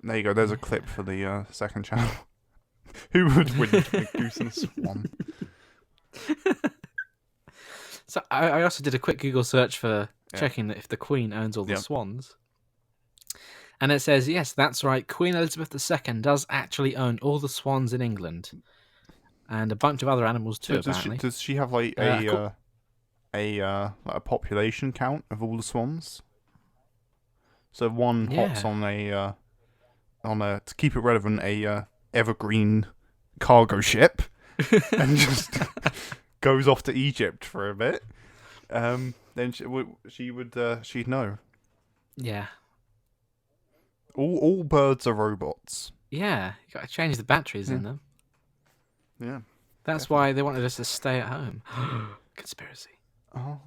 There you go. There's a clip for the second channel. Who would win between a goose and a swan? So I also did a quick Google search for Yeah. checking that if the Queen owns all the Yep. swans. And it says, yes, that's right. Queen Elizabeth II does actually own all the swans in England. And a bunch of other animals too, So apparently. does she have like a population count of all the swans? So one hops Yeah. on a to keep it relevant a evergreen cargo ship and just goes off to Egypt for a bit. Then she'd know. Yeah. All birds are robots. Yeah. You got to change the batteries in Yeah. them. Yeah. That's Definitely. why they wanted us to stay at home. Conspiracy. Oh.